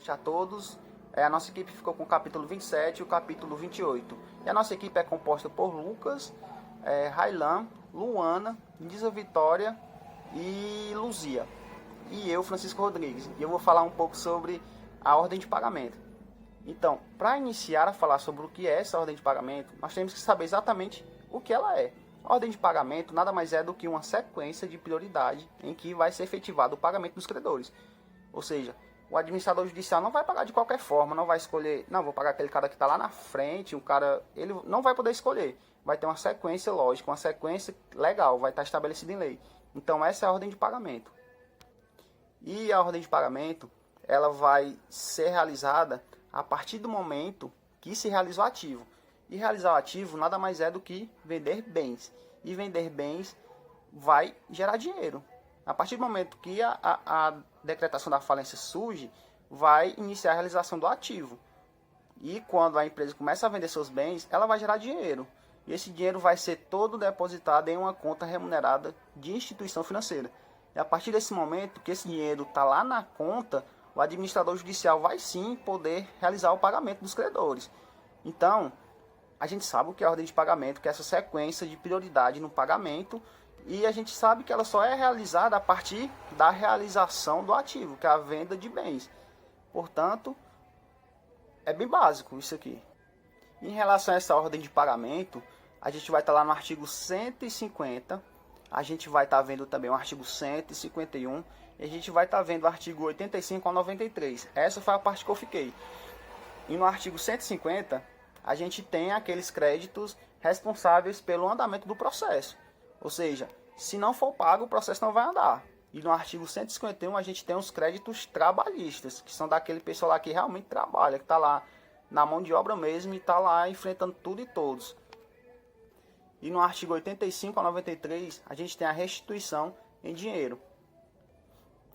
A todos, a nossa equipe ficou com o capítulo 27 e o capítulo 28. E a nossa equipe é composta por Lucas, Railan, Luana, Lisa Vitória e Luzia. E eu, Francisco Rodrigues. E eu vou falar um pouco sobre a ordem de pagamento. Então, para iniciar a falar sobre o que é essa ordem de pagamento, nós temos que saber exatamente o que ela é. A ordem de pagamento nada mais é do que uma sequência de prioridade em que vai ser efetivado o pagamento dos credores. Ou seja, o administrador judicial não vai pagar de qualquer forma, não vai escolher, não, vou pagar aquele cara que está lá na frente, o cara, ele não vai poder escolher. Vai ter uma sequência lógica, uma sequência legal, vai estar estabelecida em lei. Então essa é a ordem de pagamento. E a ordem de pagamento, ela vai ser realizada a partir do momento que se realiza o ativo. E realizar o ativo nada mais é do que vender bens. E vender bens vai gerar dinheiro. A partir do momento que a decretação da falência surge, vai iniciar a realização do ativo. E quando a empresa começa a vender seus bens, ela vai gerar dinheiro. E esse dinheiro vai ser todo depositado em uma conta remunerada de instituição financeira. E a partir desse momento que esse dinheiro está lá na conta, o administrador judicial vai sim poder realizar o pagamento dos credores. Então, a gente sabe o que é a ordem de pagamento, que é essa sequência de prioridade no pagamento, e a gente sabe que ela só é realizada a partir da realização do ativo, que é a venda de bens. Portanto, é bem básico isso aqui. Em relação a essa ordem de pagamento, a gente vai estar lá no artigo 150, a gente vai estar vendo também o artigo 151, e a gente vai estar vendo o artigo 85 ao 93. Essa foi a parte que eu fiquei. E no artigo 150, a gente tem aqueles créditos responsáveis pelo andamento do processo. Ou seja, se não for pago, o processo não vai andar. E no artigo 151 a gente tem os créditos trabalhistas, que são daquele pessoal lá que realmente trabalha, que está lá na mão de obra mesmo e está lá enfrentando tudo e todos. E no artigo 85 a 93 a gente tem a restituição em dinheiro.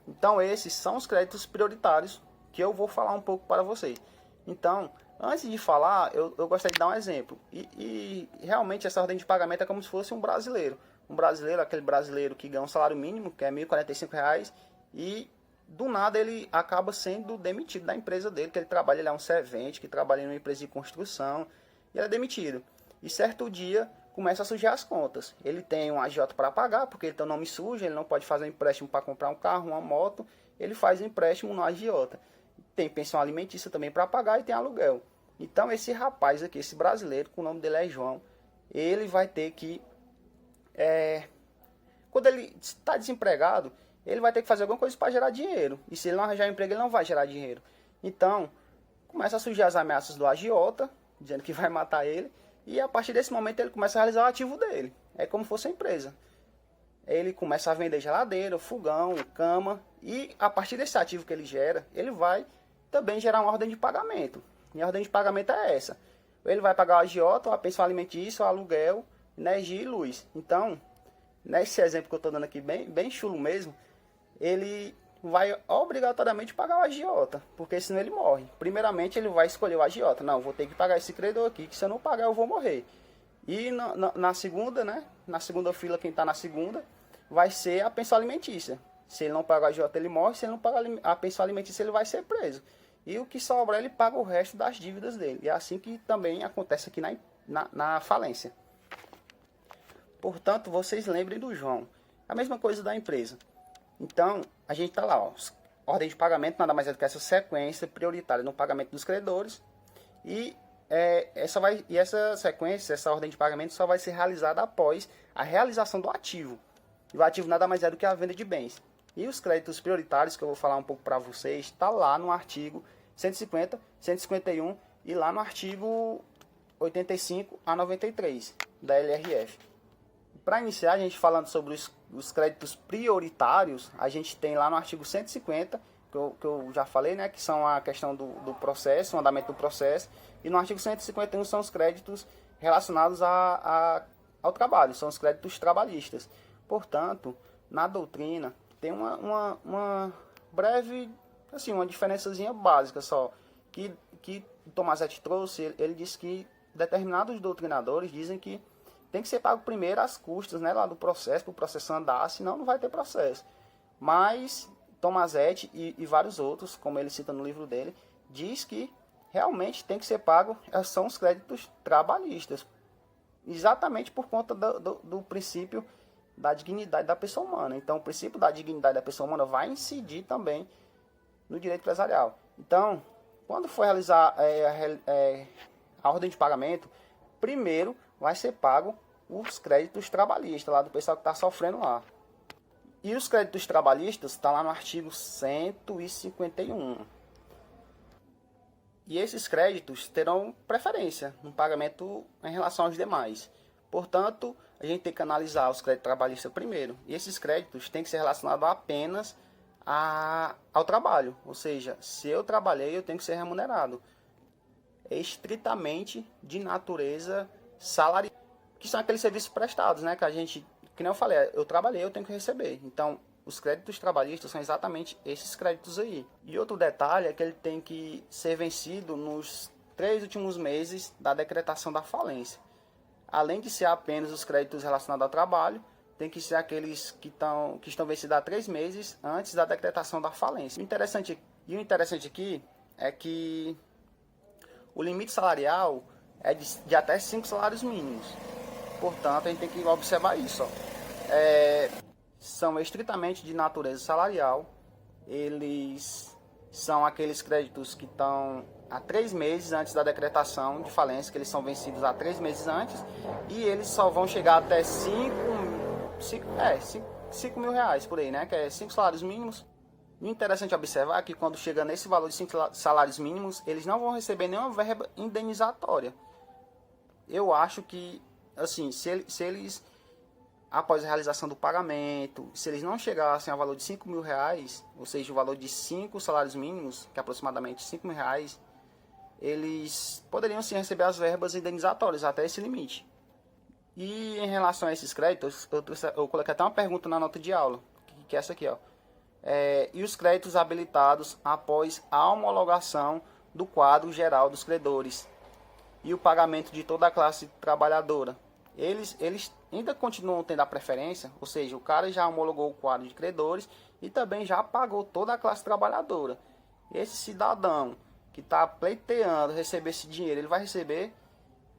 Então esses são os créditos prioritários que eu vou falar um pouco para vocês. Então, antes de falar, eu gostaria de dar um exemplo. E realmente essa ordem de pagamento é como se fosse um brasileiro. Um brasileiro, aquele brasileiro que ganha um salário mínimo, que é R$ 1.045, e do nada ele acaba sendo demitido da empresa dele, que ele trabalha, ele é um servente, que trabalha em uma empresa de construção, e ele é demitido. E certo dia começa a sujar as contas. Ele tem um agiota para pagar, porque ele tem o nome sujo, ele não pode fazer um empréstimo para comprar um carro, uma moto, ele faz um empréstimo no agiota. Tem pensão alimentícia também para pagar e tem aluguel. Então esse rapaz aqui, esse brasileiro, com o nome dele é João, ele vai ter que... quando ele está desempregado, ele vai ter que fazer alguma coisa para gerar dinheiro. E se ele não arranjar emprego, ele não vai gerar dinheiro. Então, começa a surgir as ameaças do agiota, dizendo que vai matar ele. E a partir desse momento ele começa a realizar o ativo dele. É como se fosse uma empresa. Ele começa a vender geladeira, fogão, cama. E a partir desse ativo que ele gera, ele vai também gerar uma ordem de pagamento. E a ordem de pagamento é essa. Ele vai pagar o agiota, a pensão alimentícia, o aluguel, energia e luz. Então, nesse exemplo que eu estou dando aqui, bem chulo mesmo, ele vai obrigatoriamente pagar o agiota, porque senão ele morre. Primeiramente ele vai escolher o agiota. Não, vou ter que pagar esse credor aqui, que se eu não pagar eu vou morrer. E na segunda, né? Na segunda fila, quem está na segunda, vai ser a pensão alimentícia. Se ele não pagar o agiota, ele morre. Se ele não pagar a pensão alimentícia, ele vai ser preso. E o que sobrar, ele paga o resto das dívidas dele. E é assim que também acontece aqui na falência. Portanto, vocês lembrem do João. A mesma coisa da empresa. Então, a gente está lá, ó, ordem de pagamento nada mais é do que essa sequência prioritária no pagamento dos credores. E essa sequência, essa ordem de pagamento só vai ser realizada após a realização do ativo. E o ativo nada mais é do que a venda de bens. E os créditos prioritários, que eu vou falar um pouco para vocês, está lá no artigo 150, 151 e lá no artigo 85 a 93 da LRF. Para iniciar, a gente falando sobre os créditos prioritários, a gente tem lá no artigo 150, que eu já falei, né, que são a questão do processo, o andamento do processo, e no artigo 151 são os créditos relacionados ao trabalho, são os créditos trabalhistas. Portanto, na doutrina, tem uma breve, assim, uma diferençazinha básica só, que Tomazetti trouxe. Ele disse que determinados doutrinadores dizem que tem que ser pago primeiro as custas, né, lá do processo, para o processo andar, senão não vai ter processo. Mas Tomazetti e vários outros, como ele cita no livro dele, diz que realmente tem que ser pago, são os créditos trabalhistas, exatamente por conta do princípio da dignidade da pessoa humana. Então, o princípio da dignidade da pessoa humana vai incidir também no direito empresarial. Então, quando for realizar a ordem de pagamento, primeiro vai ser pago os créditos trabalhistas, lá do pessoal que está sofrendo lá. E os créditos trabalhistas está lá no artigo 151. E esses créditos terão preferência no pagamento em relação aos demais. Portanto, a gente tem que analisar os créditos trabalhistas primeiro. E esses créditos têm que ser relacionados apenas ao trabalho. Ou seja, se eu trabalhei, eu tenho que ser remunerado. É estritamente de natureza salarial. Que são aqueles serviços prestados, né? Que a gente, que nem eu falei, eu trabalhei, eu tenho que receber. Então, os créditos trabalhistas são exatamente esses créditos aí. E outro detalhe é que ele tem que ser vencido nos 3 últimos meses da decretação da falência. Além de ser apenas os créditos relacionados ao trabalho, tem que ser aqueles que estão vencidos há 3 meses antes da decretação da falência. O interessante aqui é que o limite salarial é de até 5 salários mínimos. Portanto, a gente tem que observar isso. São estritamente de natureza salarial. Eles são aqueles créditos que estão há 3 meses antes da decretação de falência, que eles são vencidos há 3 meses antes, e eles só vão chegar até 5 mil reais por aí, né? Que é 5 salários mínimos. O interessante é observar que quando chega nesse valor de 5 salários mínimos, eles não vão receber nenhuma verba indenizatória. Eu acho que, assim, se eles após a realização do pagamento, se eles não chegassem ao valor de 5 mil reais, ou seja, o valor de 5 salários mínimos, que é aproximadamente 5 mil reais, eles poderiam sim receber as verbas indenizatórias até esse limite. E em relação a esses créditos, eu coloquei até uma pergunta na nota de aula, que é essa aqui, ó. E os créditos habilitados após a homologação do quadro geral dos credores e o pagamento de toda a classe trabalhadora. Eles ainda continuam tendo a preferência, ou seja, o cara já homologou o quadro de credores e também já pagou toda a classe trabalhadora. Esse cidadão que está pleiteando receber esse dinheiro, ele vai receber,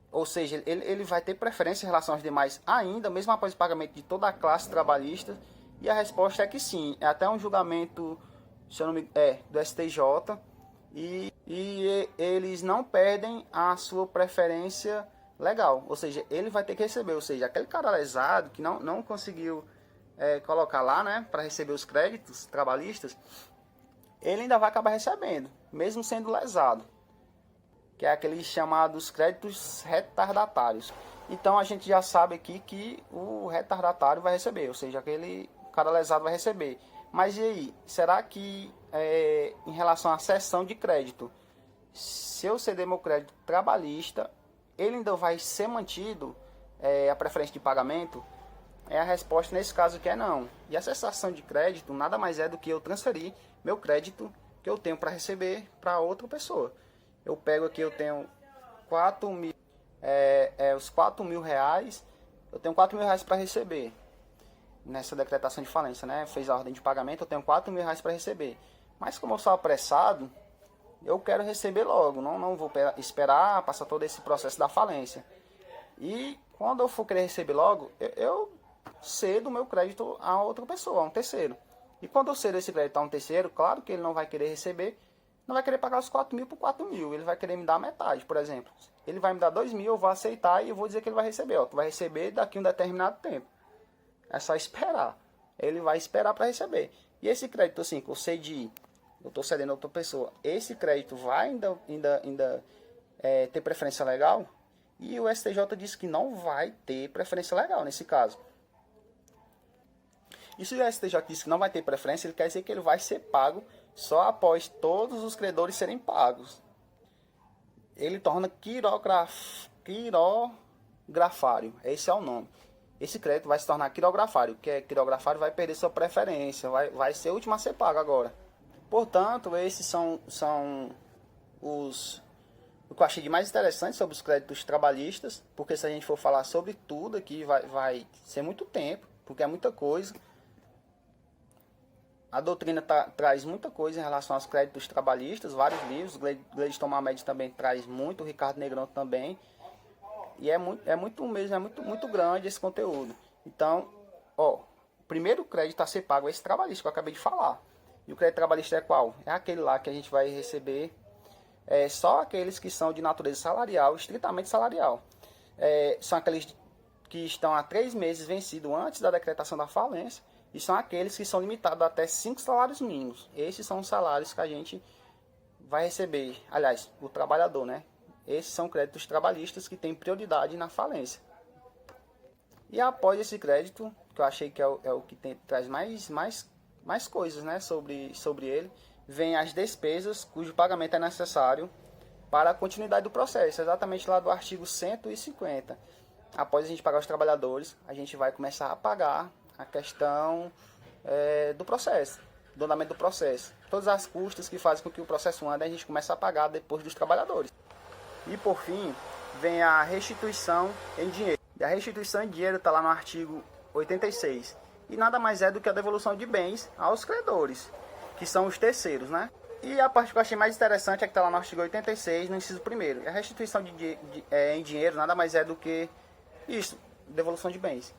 ou seja, ele vai ter preferência em relação aos demais ainda, mesmo após o pagamento de toda a classe trabalhista. E a resposta é que sim, é até um julgamento, se eu não me, do STJ, e eles não perdem a sua preferência legal, ou seja, ele vai ter que receber, ou seja, aquele cara lesado que não conseguiu colocar lá, né, para receber os créditos trabalhistas, ele ainda vai acabar recebendo, mesmo sendo lesado, que é aqueles chamados créditos retardatários. Então a gente já sabe aqui que o retardatário vai receber, ou seja, aquele cara lesado vai receber. Mas e aí, será que em relação à cessão de crédito, se eu ceder meu crédito trabalhista, ele ainda vai ser mantido a preferência de pagamento? A resposta nesse caso aqui é não. E a cessação de crédito nada mais é do que eu transferir meu crédito que eu tenho para receber para outra pessoa. Eu pego aqui, eu tenho 4 mil, os 4 mil reais, eu tenho 4 mil reais para receber nessa decretação de falência, né? Fez a ordem de pagamento, eu tenho 4 mil reais para receber. Mas como eu sou apressado, eu quero receber logo, não vou esperar passar todo esse processo da falência. E quando eu for querer receber logo, eu cedo o meu crédito a outra pessoa, a um terceiro. E quando eu cedo esse crédito a um terceiro, claro que ele não vai querer receber, não vai querer pagar os 4 mil por 4 mil, ele vai querer me dar metade, por exemplo. Ele vai me dar 2 mil, eu vou aceitar e eu vou dizer que ele vai receber. Ó, tu vai receber daqui a um determinado tempo. É só esperar. Ele vai esperar para receber. E esse crédito assim, que eu cedi, eu estou cedendo a outra pessoa, esse crédito vai ainda ter preferência legal? E o STJ disse que não vai ter preferência legal nesse caso. E se o STJ disse que não vai ter preferência, ele quer dizer que ele vai ser pago só após todos os credores serem pagos. Ele torna quirografário. Esse é o nome. Esse crédito vai se tornar quirografário. Que é quirografário, vai perder sua preferência. Vai ser o último a ser pago agora. Portanto, esses são o que eu achei de mais interessante sobre os créditos trabalhistas. Porque se a gente for falar sobre tudo aqui, vai ser muito tempo. Porque é muita coisa. A doutrina traz muita coisa em relação aos créditos trabalhistas, vários livros. Gleidson Mamed também traz muito, o Ricardo Negrão também. E muito grande esse conteúdo. Então, ó, o primeiro crédito a ser pago é esse trabalhista que eu acabei de falar. E o crédito trabalhista é qual? É aquele lá que a gente vai receber só aqueles que são de natureza salarial, estritamente salarial. São aqueles que estão há 3 meses vencidos antes da decretação da falência. E são aqueles que são limitados a até 5 salários mínimos. Esses são os salários que a gente vai receber. Aliás, o trabalhador, né? Esses são créditos trabalhistas que têm prioridade na falência. E após esse crédito, que eu achei que é o que traz mais coisas, né, sobre ele, vem as despesas cujo pagamento é necessário para a continuidade do processo. Exatamente lá do artigo 150. Após a gente pagar os trabalhadores, a gente vai começar a pagar a questão do processo, do andamento do processo. Todas as custas que fazem com que o processo ande, a gente começa a pagar depois dos trabalhadores. E por fim, vem a restituição em dinheiro. E a restituição em dinheiro está lá no artigo 86. E nada mais é do que a devolução de bens aos credores, que são os terceiros, né? E a parte que eu achei mais interessante é que está lá no artigo 86, no inciso 1º. E a restituição em dinheiro nada mais é do que isso, devolução de bens.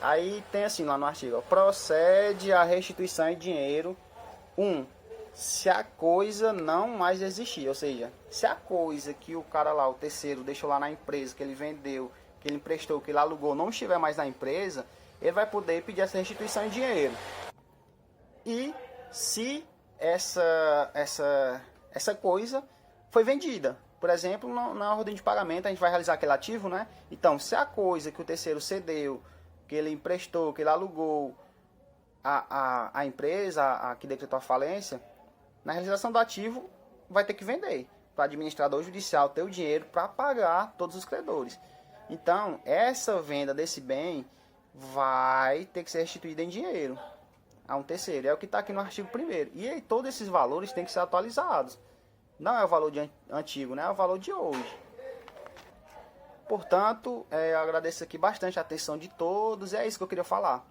Aí tem assim lá no artigo, ó, procede a restituição em dinheiro, se a coisa não mais existir, ou seja, se a coisa que o cara lá, o terceiro, deixou lá na empresa, que ele vendeu, que ele emprestou, que ele alugou, não estiver mais na empresa, ele vai poder pedir essa restituição em dinheiro. E se essa coisa foi vendida, por exemplo, na ordem de pagamento, a gente vai realizar aquele ativo, né? Então, se a coisa que o terceiro cedeu, que ele emprestou, que ele alugou a empresa, a que decretou a falência, na realização do ativo vai ter que vender para o administrador judicial ter o dinheiro para pagar todos os credores. Então, essa venda desse bem vai ter que ser restituída em dinheiro a um terceiro. É o que está aqui no artigo 1º. E aí, todos esses valores têm que ser atualizados. Não é o valor antigo, né? É o valor de hoje. Portanto, eu agradeço aqui bastante a atenção de todos. E é isso que eu queria falar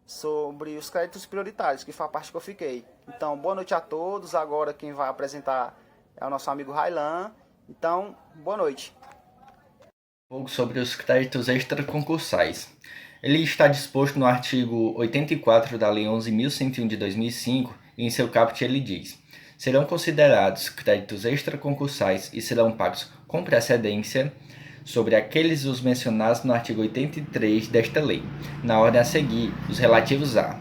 sobre os créditos prioritários, que foi a parte que eu fiquei. Então, boa noite a todos. Agora quem vai apresentar é o nosso amigo Railan. Então, boa noite. Um pouco sobre os créditos extraconcursais. Ele está disposto no artigo 84 da Lei 11.101 de 2005 e em seu caput ele diz: serão considerados créditos extraconcursais e serão pagos com precedência sobre aqueles os mencionados no artigo 83 desta lei, na ordem a seguir, os relativos a.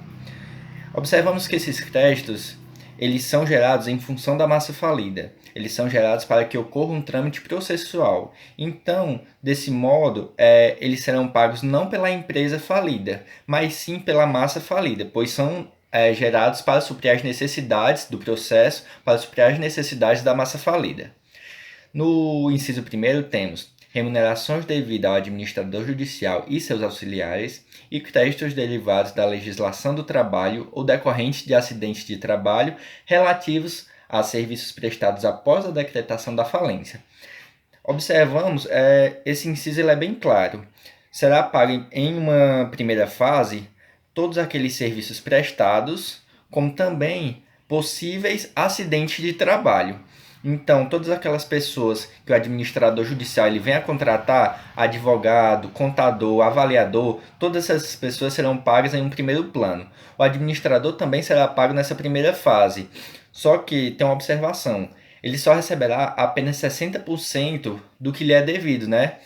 Observamos que esses créditos, eles são gerados em função da massa falida. Eles são gerados para que ocorra um trâmite processual. Então, desse modo, eles serão pagos não pela empresa falida, mas sim pela massa falida, pois são gerados para suprir as necessidades do processo, para suprir as necessidades da massa falida. No inciso 1º temos remunerações devidas ao administrador judicial e seus auxiliares e créditos derivados da legislação do trabalho ou decorrentes de acidentes de trabalho relativos a serviços prestados após a decretação da falência. Observamos, esse inciso ele é bem claro. Será pago em uma primeira fase todos aqueles serviços prestados, como também possíveis acidentes de trabalho. Então, todas aquelas pessoas que o administrador judicial ele vem a contratar, advogado, contador, avaliador, todas essas pessoas serão pagas em um primeiro plano. O administrador também será pago nessa primeira fase. Só que tem uma observação, ele só receberá apenas 60% do que lhe é devido, né?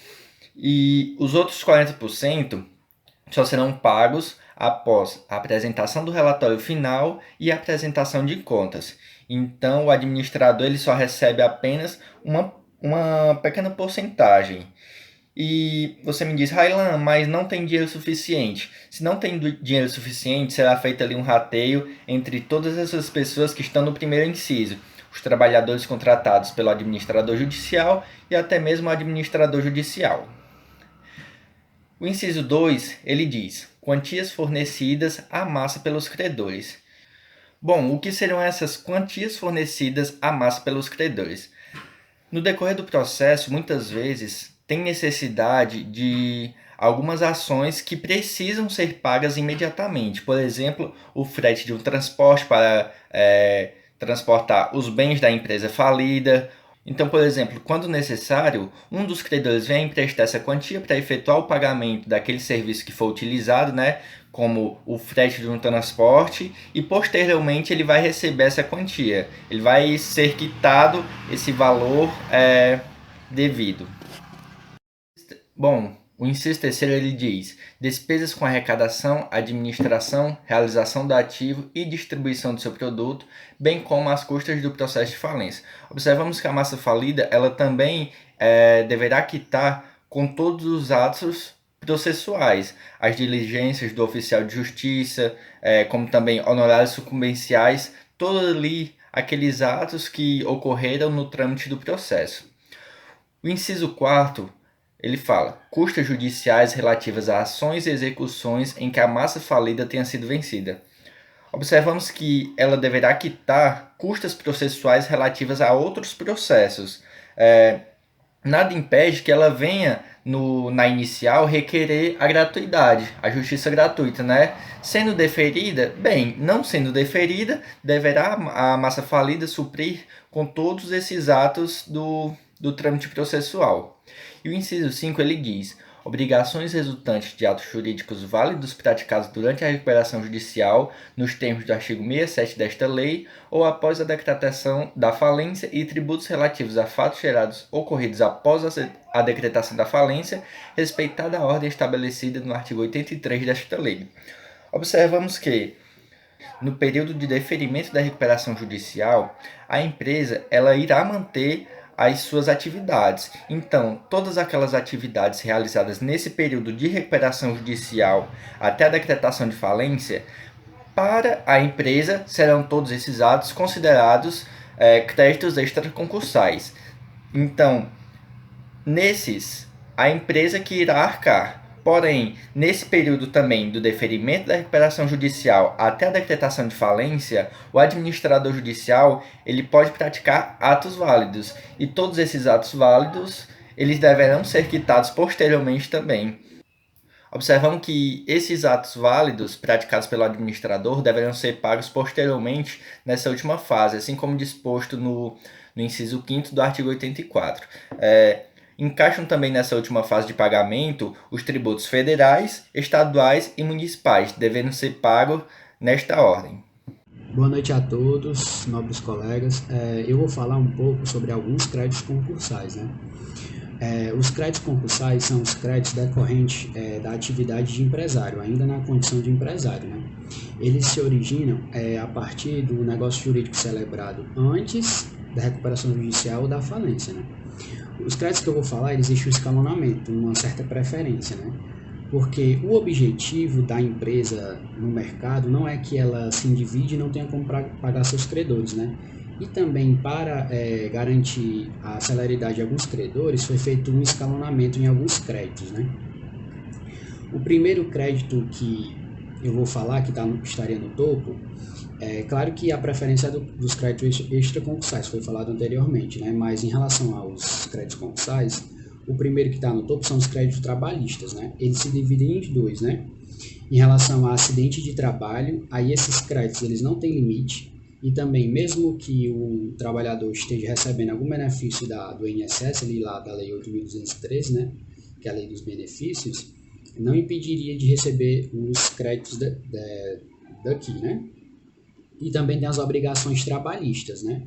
E os outros 40% só serão pagos após a apresentação do relatório final e a apresentação de contas. Então, o administrador ele só recebe apenas uma pequena porcentagem. E você me diz, Railan, mas não tem dinheiro suficiente. Se não tem dinheiro suficiente, será feito ali um rateio entre todas essas pessoas que estão no primeiro inciso. Os trabalhadores contratados pelo administrador judicial e até mesmo o administrador judicial. O inciso 2, ele diz, quantias fornecidas à massa pelos credores. Bom, o que serão essas quantias fornecidas à massa pelos credores? No decorrer do processo, muitas vezes, tem necessidade de algumas ações que precisam ser pagas imediatamente. Por exemplo, o frete de um transporte para transportar os bens da empresa falida. Então, por exemplo, quando necessário, um dos credores vem emprestar essa quantia para efetuar o pagamento daquele serviço que for utilizado, né, como o frete de um transporte, e posteriormente ele vai receber essa quantia. Ele vai ser quitado esse valor devido. Bom, o inciso terceiro ele diz: despesas com arrecadação, administração, realização do ativo e distribuição do seu produto, bem como as custas do processo de falência. Observamos que a massa falida ela também deverá quitar com todos os atos processuais, as diligências do oficial de justiça, como também honorários sucumbenciais, todos ali aqueles atos que ocorreram no trâmite do processo. O inciso quarto ele fala: custas judiciais relativas a ações e execuções em que a massa falida tenha sido vencida. Observamos que ela deverá quitar custas processuais relativas a outros processos. Nada impede que ela venha na inicial requerer a gratuidade, a justiça gratuita, né? Sendo deferida, bem, não sendo deferida, deverá a massa falida suprir com todos esses atos do trâmite processual. E o inciso 5 ele diz: obrigações resultantes de atos jurídicos válidos praticados durante a recuperação judicial, nos termos do artigo 67 desta lei, ou após a decretação da falência, e tributos relativos a fatos gerados ocorridos após a decretação da falência, respeitada a ordem estabelecida no artigo 83 desta lei. Observamos que, no período de deferimento da recuperação judicial, a empresa ela irá manter as suas atividades. Então, todas aquelas atividades realizadas nesse período de recuperação judicial até a decretação de falência, para a empresa serão todos esses atos considerados créditos extraconcursais. Então, nesses, a empresa que irá arcar. Porém, nesse período também do deferimento da recuperação judicial até a decretação de falência, o administrador judicial ele pode praticar atos válidos, e todos esses atos válidos eles deverão ser quitados posteriormente também. Observamos que esses atos válidos praticados pelo administrador deverão ser pagos posteriormente nessa última fase, assim como disposto no inciso 5º do artigo 84. Encaixam também nessa última fase de pagamento os tributos federais, estaduais e municipais, devendo ser pagos nesta ordem. Boa noite a todos, nobres colegas. Eu vou falar um pouco sobre alguns créditos concursais, né? Os créditos concursais são os créditos decorrentes da atividade de empresário, ainda na condição de empresário, né? Eles se originam a partir do negócio jurídico celebrado antes da recuperação judicial ou da falência, né? Os créditos que eu vou falar, existe um escalonamento, uma certa preferência, né? Porque o objetivo da empresa no mercado não é que ela se endivide e não tenha como pagar seus credores, né? E também para garantir a celeridade de alguns credores, foi feito um escalonamento em alguns créditos, né? O primeiro crédito que eu vou falar, que estaria no topo, claro que a preferência dos créditos extraconcursais, foi falado anteriormente, né? Mas em relação aos créditos concursais, o primeiro que está no topo são os créditos trabalhistas, né? Eles se dividem em dois, né? Em relação a acidente de trabalho, aí esses créditos eles não têm limite, e também mesmo que o trabalhador esteja recebendo algum benefício do INSS, ali lá da Lei 8.213, né? Que é a Lei dos Benefícios, não impediria de receber os créditos daqui, né? E também tem as obrigações trabalhistas, né?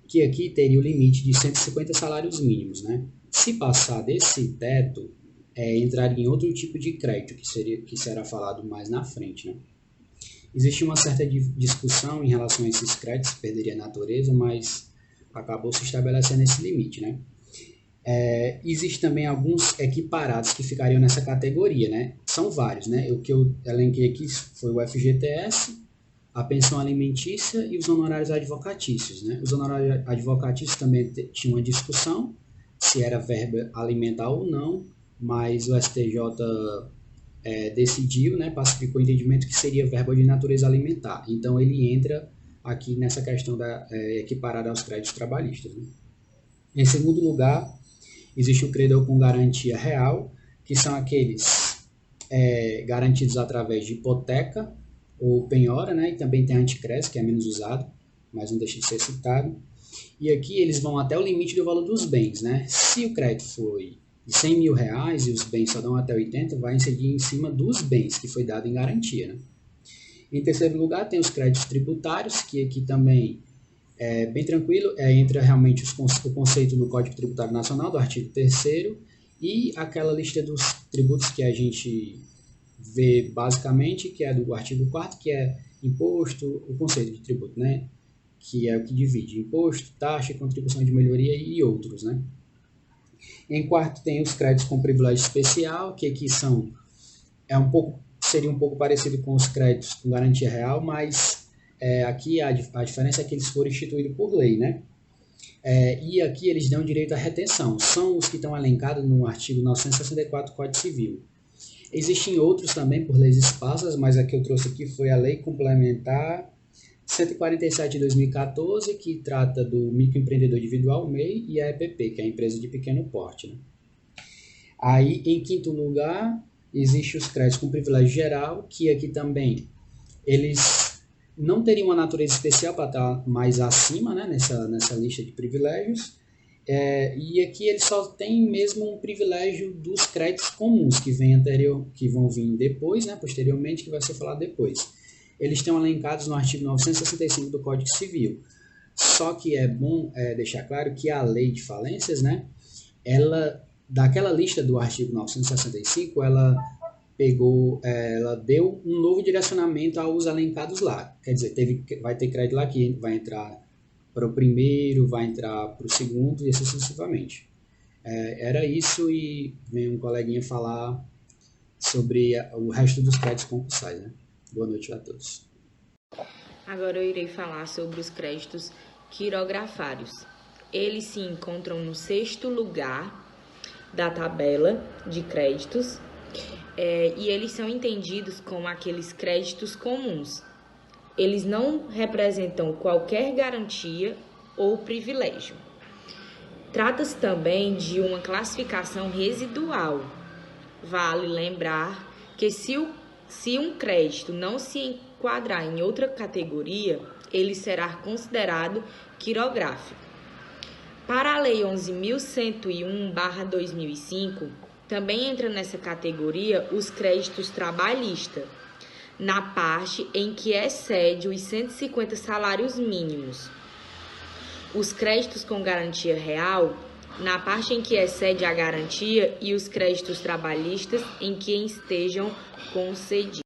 Que aqui teria o limite de 150 salários mínimos, né? Se passar desse teto, entraria em outro tipo de crédito, que será falado mais na frente, né? Existe uma certa discussão em relação a esses créditos, perderia a natureza, mas acabou se estabelecendo esse limite, né? Existe também alguns equiparados que ficariam nessa categoria, né? São vários, né? O que eu elenquei aqui foi o FGTS, a pensão alimentícia e os honorários advocatícios, né? Os honorários advocatícios também tinham uma discussão se era verba alimentar ou não, mas o STJ decidiu, né, pacificou o entendimento que seria verba de natureza alimentar. Então ele entra aqui nessa questão equiparada aos créditos trabalhistas, né? Em segundo lugar, existe o credor com garantia real, que são aqueles garantidos através de hipoteca ou penhora, né? E também tem a anticrédito, que é menos usado, mas não deixa de ser citado. E aqui eles vão até o limite do valor dos bens, né? Se o crédito foi de 100 mil reais e os bens só dão até 80, vai incidir em cima dos bens que foi dado em garantia, né? Em terceiro lugar, tem os créditos tributários, que aqui também é bem tranquilo, entra realmente o conceito do Código Tributário Nacional, do artigo 3º, e aquela lista dos tributos que a gente vê basicamente, que é do artigo 4º, que é imposto, o conceito de tributo, né? Que é o que divide imposto, taxa, contribuição de melhoria e outros, né? Em quarto tem os créditos com privilégio especial, que aqui seria um pouco parecido com os créditos com garantia real, mas aqui a diferença é que eles foram instituídos por lei, né? E aqui eles dão direito à retenção, são os que estão elencados no artigo 964 do Código Civil. Existem outros também por leis esparsas, mas a que eu trouxe aqui foi a Lei Complementar 147 de 2014, que trata do microempreendedor individual, MEI, e a EPP, que é a empresa de pequeno porte, né? Aí, em quinto lugar, existem os créditos com privilégio geral, que aqui também eles não teriam uma natureza especial para estar mais acima, né, nessa lista de privilégios. E aqui eles só têm mesmo um privilégio dos créditos comuns, que vão vir depois, né, posteriormente, que vai ser falado depois. Eles estão elencados no artigo 965 do Código Civil. Só que é bom deixar claro que a lei de falências, né, daquela lista do artigo 965, ela deu um novo direcionamento aos elencados lá. Quer dizer, vai ter crédito lá que vai entrar para o primeiro, vai entrar para o segundo e assim sucessivamente. Era isso, e vem um coleguinha falar sobre o resto dos créditos concursais, né? Boa noite a todos. Agora eu irei falar sobre os créditos quirografários. Eles se encontram no 6º lugar da tabela de créditos e eles são entendidos como aqueles créditos comuns. Eles não representam qualquer garantia ou privilégio. Trata-se também de uma classificação residual. Vale lembrar que se um crédito não se enquadrar em outra categoria, ele será considerado quirográfico. Para a Lei 11.101/2005, também entra nessa categoria os créditos trabalhistas, na parte em que excede os 150 salários mínimos. Os créditos com garantia real, na parte em que excede a garantia, e os créditos trabalhistas em que estejam concedidos.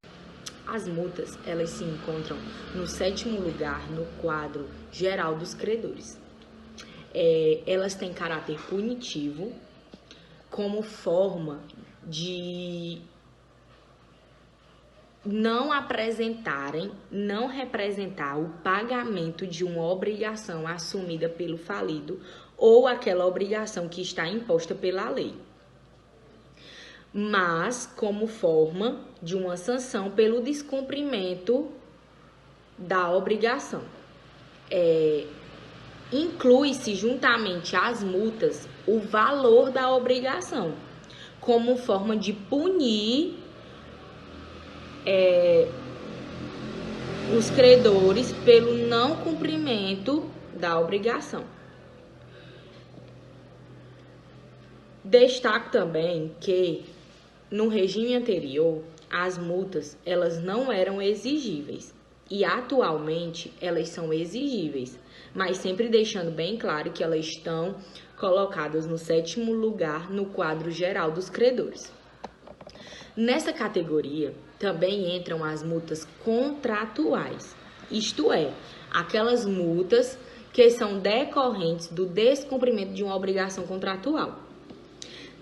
As multas, elas se encontram no 7º lugar no quadro geral dos credores. Elas têm caráter punitivo como forma de não representar o pagamento de uma obrigação assumida pelo falido ou aquela obrigação que está imposta pela lei, mas como forma de uma sanção pelo descumprimento da obrigação. Inclui-se juntamente às multas o valor da obrigação, como forma de punir os credores pelo não cumprimento da obrigação. Destaco também que no regime anterior as multas elas não eram exigíveis e atualmente elas são exigíveis, mas sempre deixando bem claro que elas estão colocadas no 7º lugar no quadro geral dos credores. Nessa categoria também entram as multas contratuais, isto é, aquelas multas que são decorrentes do descumprimento de uma obrigação contratual.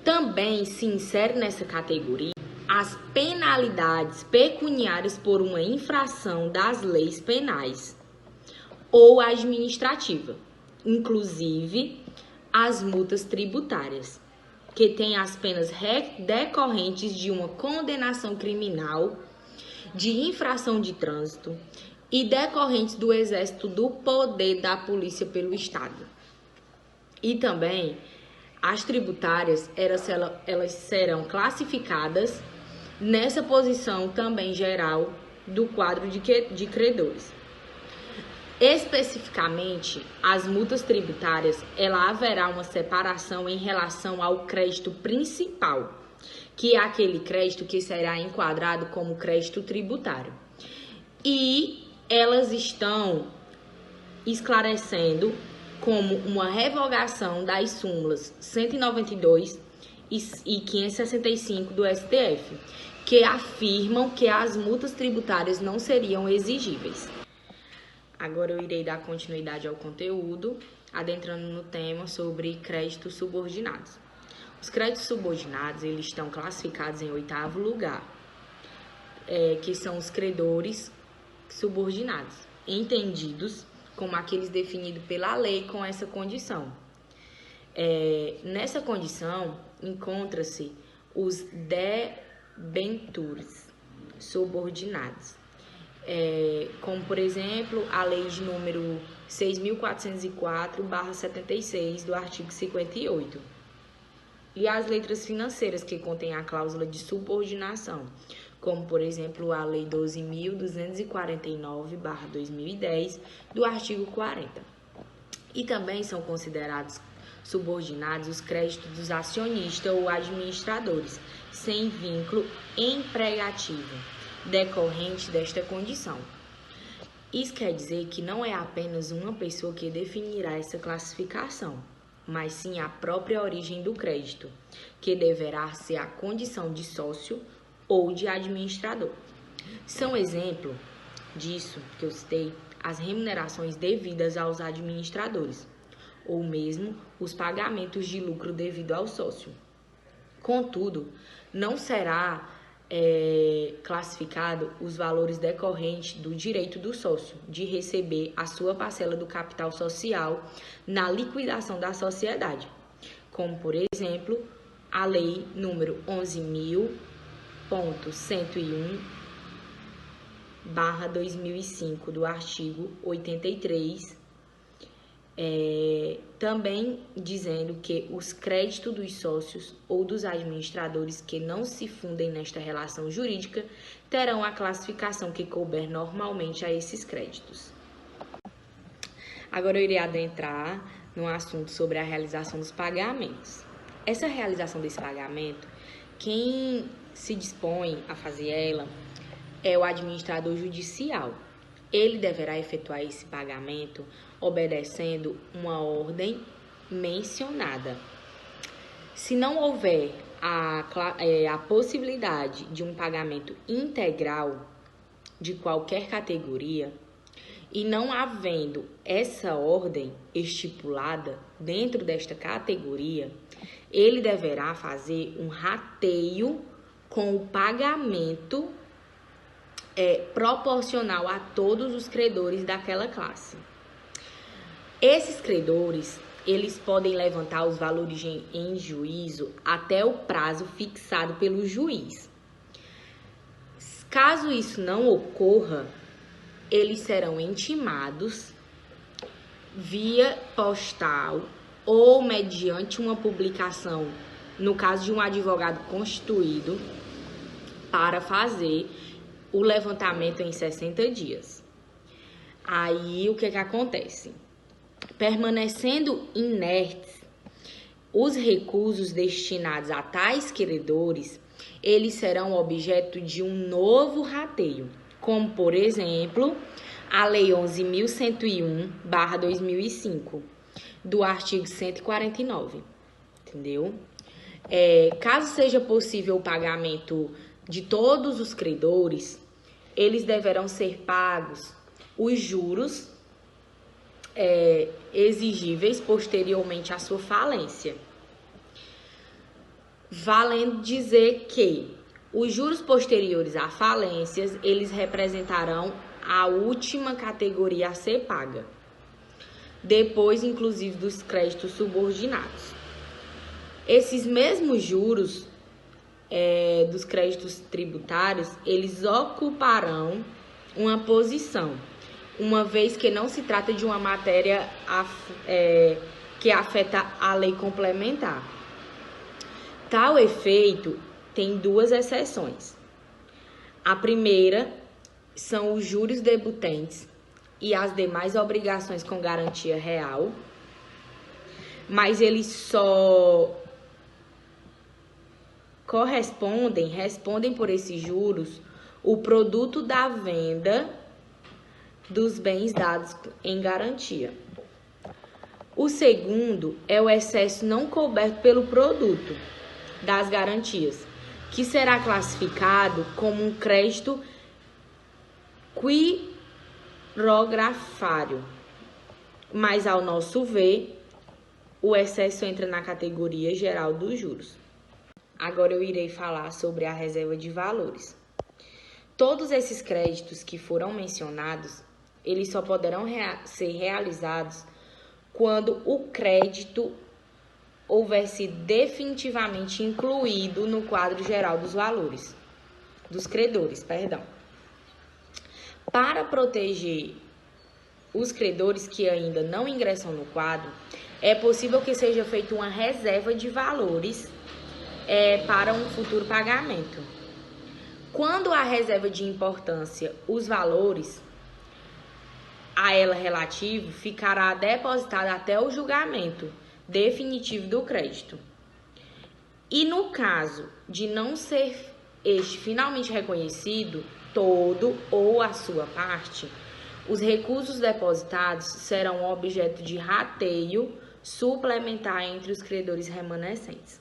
Também se insere nessa categoria as penalidades pecuniárias por uma infração das leis penais ou administrativa, inclusive as multas tributárias, que têm as penas decorrentes de uma condenação criminal, de infração de trânsito e decorrentes do exercício do poder da polícia pelo Estado. E também as tributárias, elas serão classificadas nessa posição também geral do quadro de credores. Especificamente, as multas tributárias, ela haverá uma separação em relação ao crédito principal, que é aquele crédito que será enquadrado como crédito tributário. E elas estão esclarecendo como uma revogação das súmulas 192 e 565 do STF, que afirmam que as multas tributárias não seriam exigíveis. Agora eu irei dar continuidade ao conteúdo, adentrando no tema sobre créditos subordinados. Os créditos subordinados, eles estão classificados em 8º lugar, que são os credores subordinados, entendidos como aqueles definidos pela lei com essa condição. Nessa condição, encontra-se os debentures subordinados, como, por exemplo, a lei de número 6.404/76 do artigo 58. E as letras financeiras que contêm a cláusula de subordinação, como, por exemplo, a lei 12.249/2010 do artigo 40. E também são considerados subordinados os créditos dos acionistas ou administradores, sem vínculo empregativo, decorrente desta condição. Isso quer dizer que não é apenas uma pessoa que definirá essa classificação, mas sim a própria origem do crédito, que deverá ser a condição de sócio ou de administrador. São exemplo disso que eu citei as remunerações devidas aos administradores, ou mesmo os pagamentos de lucro devido ao sócio. Contudo, não será classificado os valores decorrentes do direito do sócio de receber a sua parcela do capital social na liquidação da sociedade, como, por exemplo, a lei número 11.101/2005 do artigo 83, também dizendo que os créditos dos sócios ou dos administradores que não se fundem nesta relação jurídica terão a classificação que couber normalmente a esses créditos. Agora eu irei adentrar no assunto sobre a realização dos pagamentos. Essa realização desse pagamento, quem se dispõe a fazer ela é o administrador judicial. Ele deverá efetuar esse pagamento obedecendo uma ordem mencionada. Se não houver a possibilidade de um pagamento integral de qualquer categoria e não havendo essa ordem estipulada dentro desta categoria, ele deverá fazer um rateio com o pagamento proporcional a todos os credores daquela classe. Esses credores, eles podem levantar os valores em juízo até o prazo fixado pelo juiz. Caso isso não ocorra, eles serão intimados via postal ou mediante uma publicação, no caso de um advogado constituído, para fazer o levantamento em 60 dias. Aí, o que acontece? Permanecendo inertes, os recursos destinados a tais credores, eles serão objeto de um novo rateio, como, por exemplo, a Lei 11.101/2005, do artigo 149, entendeu? Caso seja possível o pagamento de todos os credores, eles deverão ser pagos os juros exigíveis posteriormente à sua falência. Valendo dizer que os juros posteriores à falências, eles representarão a última categoria a ser paga, depois, inclusive, dos créditos subordinados. Esses mesmos juros dos créditos tributários, eles ocuparão uma posição, uma vez que não se trata de uma matéria que afeta a lei complementar. Tal efeito tem duas exceções. A primeira são os juros debutantes e as demais obrigações com garantia real, mas eles só respondem por esses juros o produto da venda dos bens dados em garantia. O segundo é o excesso não coberto pelo produto das garantias, que será classificado como um crédito quirografário. Mas, ao nosso ver, o excesso entra na categoria geral dos juros. Agora eu irei falar sobre a reserva de valores. Todos esses créditos que foram mencionados, eles só poderão ser realizados quando o crédito houver sido definitivamente incluído no quadro geral dos valores, dos credores, perdão. Para proteger os credores que ainda não ingressam no quadro, é possível que seja feita uma reserva de valores para um futuro pagamento. Quando a reserva de importância, os valores a ela relativo, ficará depositado até o julgamento definitivo do crédito. E no caso de não ser este finalmente reconhecido, todo ou a sua parte, os recursos depositados serão objeto de rateio suplementar entre os credores remanescentes.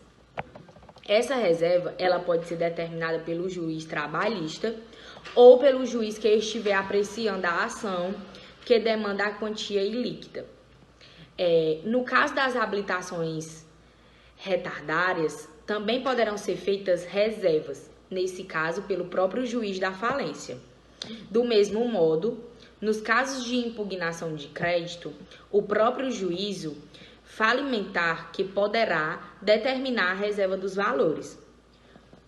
Essa reserva, ela pode ser determinada pelo juiz trabalhista ou pelo juiz que estiver apreciando a ação que demanda a quantia ilíquida. No caso das habilitações retardárias, também poderão ser feitas reservas, nesse caso pelo próprio juiz da falência. Do mesmo modo, nos casos de impugnação de crédito, o próprio juízo falimentar que poderá determinar a reserva dos valores.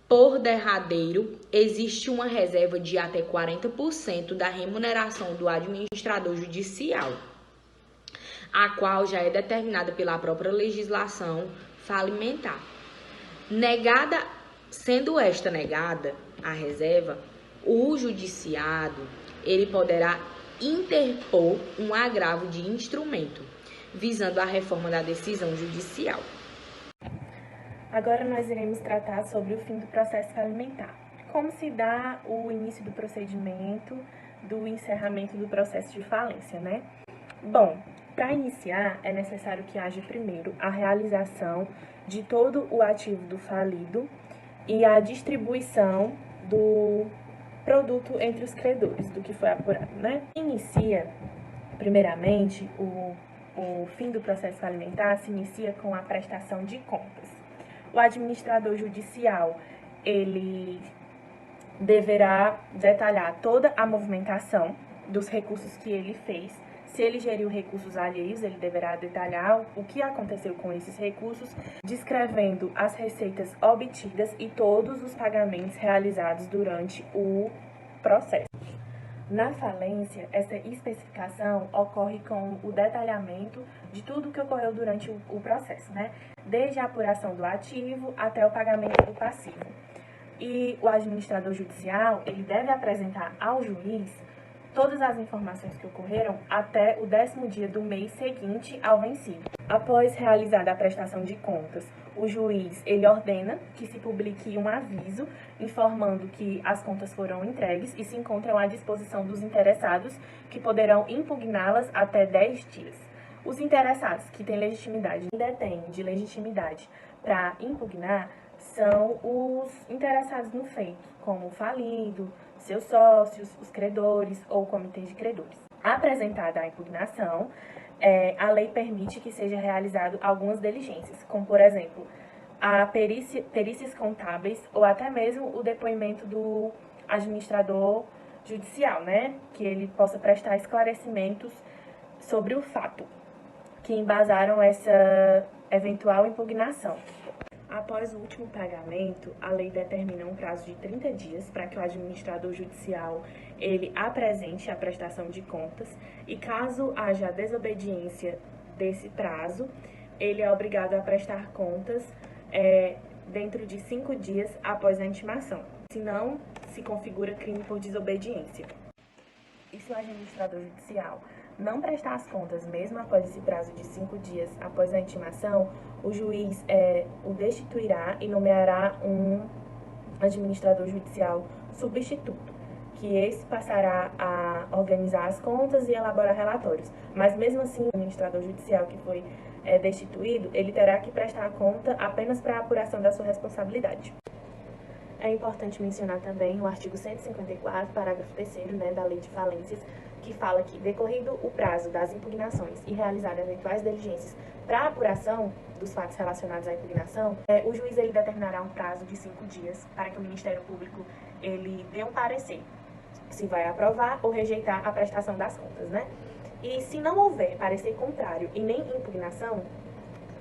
Por derradeiro, existe uma reserva de até 40% da remuneração do administrador judicial, a qual já é determinada pela própria legislação falimentar. Sendo esta negada a reserva, o judiciado ele poderá interpor um agravo de instrumento, visando a reforma da decisão judicial. Agora nós iremos tratar sobre o fim do processo falimentar. Como se dá o início do procedimento do encerramento do processo de falência, né? Bom, para iniciar é necessário que haja primeiro a realização de todo o ativo do falido e a distribuição do produto entre os credores, do que foi apurado, né? Inicia, primeiramente, o fim do processo falimentar se inicia com a prestação de contas. O administrador judicial, ele deverá detalhar toda a movimentação dos recursos que ele fez. Se ele geriu recursos alheios, ele deverá detalhar o que aconteceu com esses recursos, descrevendo as receitas obtidas e todos os pagamentos realizados durante o processo. Na falência, essa especificação ocorre com o detalhamento de tudo o que ocorreu durante o processo, né? Desde a apuração do ativo até o pagamento do passivo. E o administrador judicial, ele deve apresentar ao juiz todas as informações que ocorreram até o 10º dia do mês seguinte ao vencido. Após realizada a prestação de contas, o juiz ele ordena que se publique um aviso informando que as contas foram entregues e se encontram à disposição dos interessados, que poderão impugná-las até 10 dias. Os interessados que têm legitimidade, detêm de legitimidade para impugnar, são os interessados no feito, como o falido, seus sócios, os credores ou o comitê de credores. Apresentada a impugnação, a lei permite que seja realizado algumas diligências, como, por exemplo, a perícias contábeis ou até mesmo o depoimento do administrador judicial, né? Que ele possa prestar esclarecimentos sobre o fato que embasaram essa eventual impugnação. Após o último pagamento, a lei determina um prazo de 30 dias para que o administrador judicial ele apresente a prestação de contas e, caso haja desobediência desse prazo, ele é obrigado a prestar contas dentro de 5 dias após a intimação. Se se configura crime por desobediência. E se o administrador judicial não prestar as contas, mesmo após esse prazo de 5 dias após a intimação, o juiz o destituirá e nomeará um administrador judicial substituto, que esse passará a organizar as contas e elaborar relatórios. Mas mesmo assim, o administrador judicial que foi destituído, ele terá que prestar conta apenas para a apuração da sua responsabilidade. É importante mencionar também o artigo 154, parágrafo 3º, né, da Lei de Falências, que fala que, decorrido o prazo das impugnações e realizadas eventuais diligências para a apuração dos fatos relacionados à impugnação, o juiz ele determinará um prazo de 5 dias para que o Ministério Público ele dê um parecer se vai aprovar ou rejeitar a prestação das contas, né? E se não houver parecer contrário e nem impugnação,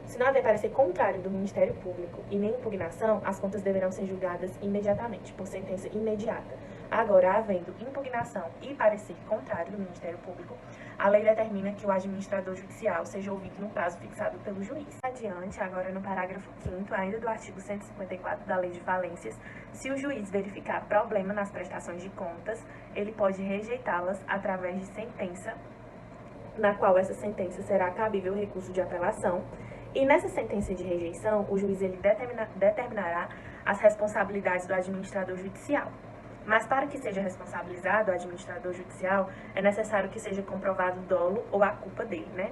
se não haver parecer contrário do Ministério Público e nem impugnação, as contas deverão ser julgadas imediatamente, por sentença imediata. Agora, havendo impugnação e parecer contrário do Ministério Público, a lei determina que o administrador judicial seja ouvido no prazo fixado pelo juiz. Adiante, agora no parágrafo 5º, ainda do artigo 154 da Lei de Falências, se o juiz verificar problema nas prestações de contas, ele pode rejeitá-las através de sentença, na qual essa sentença será cabível recurso de apelação. E nessa sentença de rejeição, o juiz ele determinará as responsabilidades do administrador judicial. Mas para que seja responsabilizado o administrador judicial, é necessário que seja comprovado o dolo ou a culpa dele, né?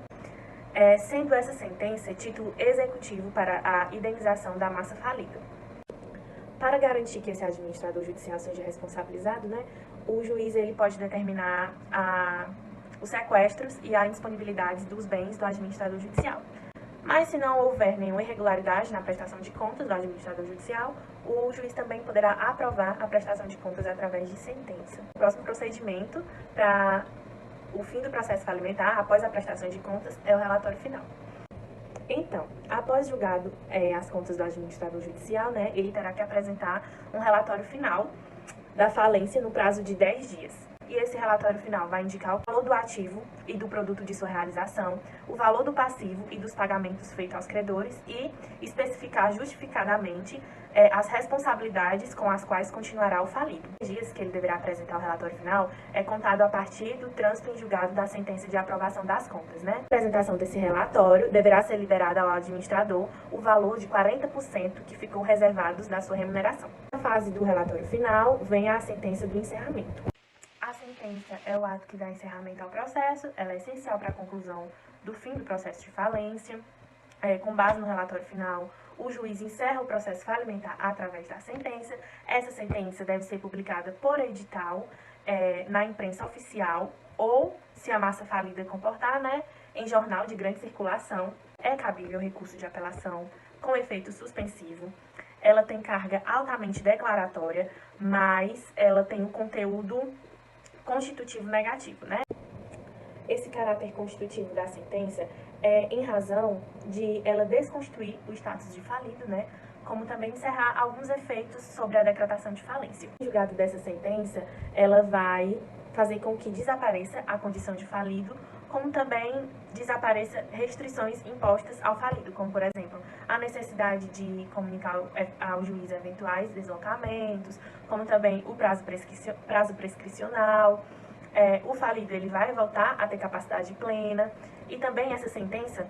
Sendo essa sentença título executivo para a indenização da massa falida. Para garantir que esse administrador judicial seja responsabilizado, né, o juiz ele pode determinar os sequestros e a indisponibilidade dos bens do administrador judicial. Mas se não houver nenhuma irregularidade na prestação de contas do administrador judicial, o juiz também poderá aprovar a prestação de contas através de sentença. O próximo procedimento para o fim do processo falimentar, após a prestação de contas, é o relatório final. Então, após julgado as contas do administrador judicial, né, ele terá que apresentar um relatório final da falência no prazo de 10 dias. E esse relatório final vai indicar o valor do ativo e do produto de sua realização, o valor do passivo e dos pagamentos feitos aos credores e especificar justificadamente as responsabilidades com as quais continuará o falido. Os dias que ele deverá apresentar o relatório final é contado a partir do trânsito em julgado da sentença de aprovação das contas, né? A apresentação desse relatório deverá ser liberada ao administrador o valor de 40% que ficou reservado da sua remuneração. Na fase do relatório final, vem a sentença do encerramento. A sentença é o ato que dá encerramento ao processo, ela é essencial para a conclusão do fim do processo de falência. Com base no relatório final, o juiz encerra o processo falimentar através da sentença. Essa sentença deve ser publicada por edital na imprensa oficial ou, se a massa falida comportar, né, em jornal de grande circulação. É cabível recurso de apelação com efeito suspensivo. Ela tem carga altamente declaratória, mas ela tem um conteúdo constitutivo negativo, né? Esse caráter constitutivo da sentença é em razão de ela desconstituir o status de falido, né? Como também encerrar alguns efeitos sobre a decretação de falência. O julgado dessa sentença, ela vai fazer com que desapareça a condição de falido, como também desapareça restrições impostas ao falido, como, por exemplo, a necessidade de comunicar ao juiz eventuais deslocamentos, como também o prazo prescricional. O falido ele vai voltar a ter capacidade plena e também essa sentença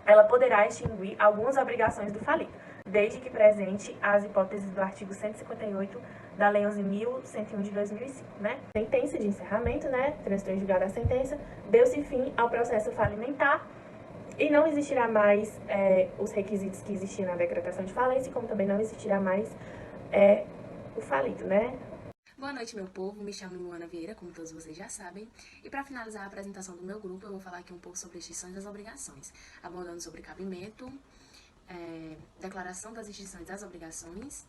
ela poderá extinguir algumas obrigações do falido, desde que presente as hipóteses do artigo 158 da Lei 11.101 de 2005, né? Sentença de encerramento, né? Transitou em julgado a sentença, deu-se fim ao processo falimentar e não existirá mais os requisitos que existiam na decretação de falência, como também não existirá mais o falido, né? Boa noite, meu povo. Me chamo Luana Vieira, como todos vocês já sabem. E para finalizar a apresentação do meu grupo, eu vou falar aqui um pouco sobre extinções das obrigações, abordando sobre cabimento, declaração das extinções das obrigações,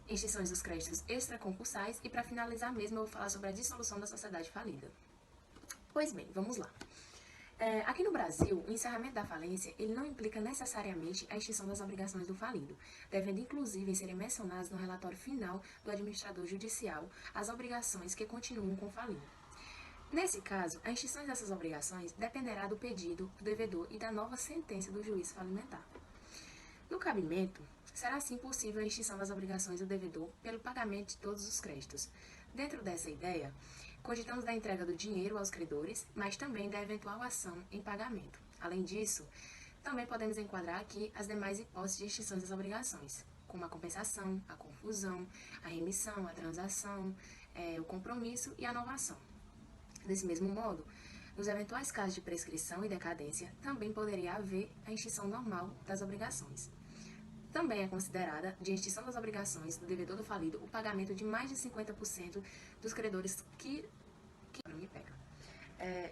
extinções dos créditos extraconcursais e, para finalizar mesmo, eu vou falar sobre a dissolução da sociedade falida. Pois bem, vamos lá. Aqui no Brasil, o encerramento da falência ele não implica necessariamente a extinção das obrigações do falido, devendo inclusive serem mencionadas no relatório final do administrador judicial as obrigações que continuam com o falido. Nesse caso, a extinção dessas obrigações dependerá do pedido do devedor e da nova sentença do juiz falimentar. No cabimento, Será assim possível a extinção das obrigações do devedor pelo pagamento de todos os créditos. Dentro dessa ideia, cogitamos da entrega do dinheiro aos credores, mas também da eventual ação em pagamento. Além disso, também podemos enquadrar aqui as demais hipóteses de extinção das obrigações, como a compensação, a confusão, a remissão, a transação, o compromisso e a novação. Desse mesmo modo, nos eventuais casos de prescrição e decadência, também poderia haver a extinção normal das obrigações. Também é considerada de extinção das obrigações do devedor do falido o pagamento de mais de 50% dos credores que não me pega.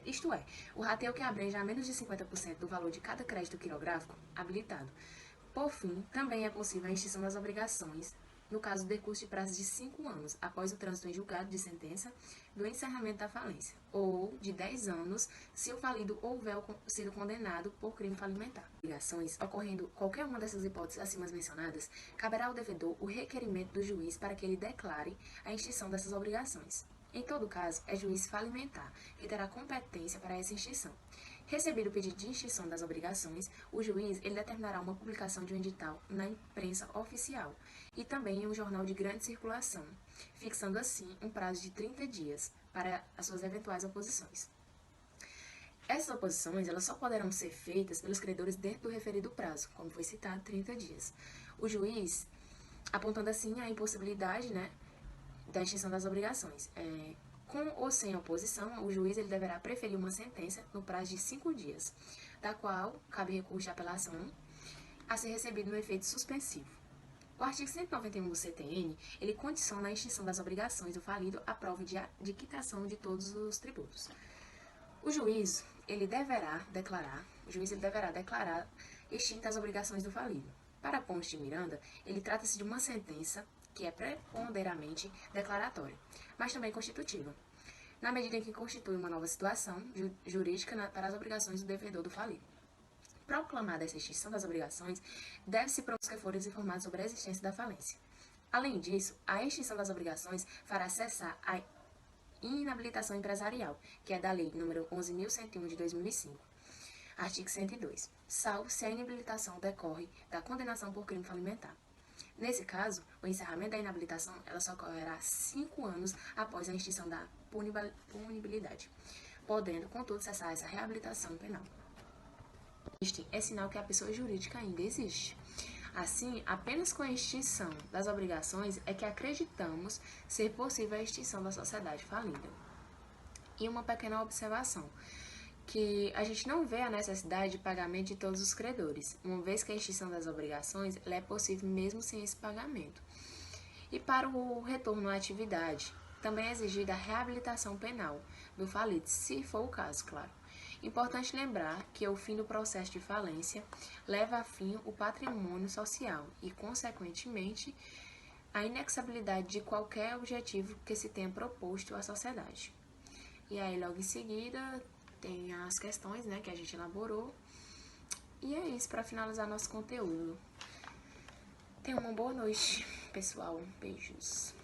Isto é, o rateio que abrange a menos de 50% do valor de cada crédito quirográfico habilitado. Por fim, também é possível a extinção das obrigações no caso do decurso de prazo de 5 anos após o trânsito em julgado de sentença do encerramento da falência, ou de 10 anos se o falido houver sido condenado por crime falimentar. Obrigações, ocorrendo qualquer uma dessas hipóteses acima mencionadas, caberá ao devedor o requerimento do juiz para que ele declare a extinção dessas obrigações. Em todo caso, é juiz falimentar que terá competência para essa extinção. Recebido o pedido de extinção das obrigações, o juiz determinará uma publicação de um edital na imprensa oficial e também em um jornal de grande circulação, fixando assim um prazo de 30 dias para as suas eventuais oposições. Essas oposições elas só poderão ser feitas pelos credores dentro do referido prazo, como foi citado, 30 dias. O juiz, apontando assim a impossibilidade, da extinção das obrigações. Com ou sem oposição, o juiz deverá preferir uma sentença no prazo de 5 dias, da qual cabe recurso de apelação a ser recebido no efeito suspensivo. O artigo 191 do CTN, ele condiciona a extinção das obrigações do falido à prova de quitação de todos os tributos. O juiz, deverá declarar extintas as obrigações do falido. Para Pontes de Miranda, trata-se de uma sentença que é preponderantemente declaratória, mas também constitutiva, na medida em que constitui uma nova situação jurídica para as obrigações do devedor do falido. Proclamada essa extinção das obrigações, deve-se provar que forem informados sobre a existência da falência. Além disso, a extinção das obrigações fará cessar a inabilitação empresarial, que é da Lei nº 11.101 de 2005, artigo 102, salvo se a inabilitação decorre da condenação por crime falimentar. Nesse caso, o encerramento da inabilitação só ocorrerá 5 anos após a extinção da punibilidade, podendo, contudo, cessar essa reabilitação penal. Este é sinal que a pessoa jurídica ainda existe. Assim, apenas com a extinção das obrigações é que acreditamos ser possível a extinção da sociedade falida. E uma pequena observação, que a gente não vê a necessidade de pagamento de todos os credores, uma vez que a extinção das obrigações é possível mesmo sem esse pagamento. E para o retorno à atividade, também é exigida a reabilitação penal do falido, se for o caso, claro. Importante lembrar que o fim do processo de falência leva a fim o patrimônio social e, consequentemente, a inexabilidade de qualquer objetivo que se tenha proposto à sociedade. E aí, logo em seguida, tem as questões, que a gente elaborou. E é isso para finalizar nosso conteúdo. Tenha uma boa noite, pessoal. Beijos.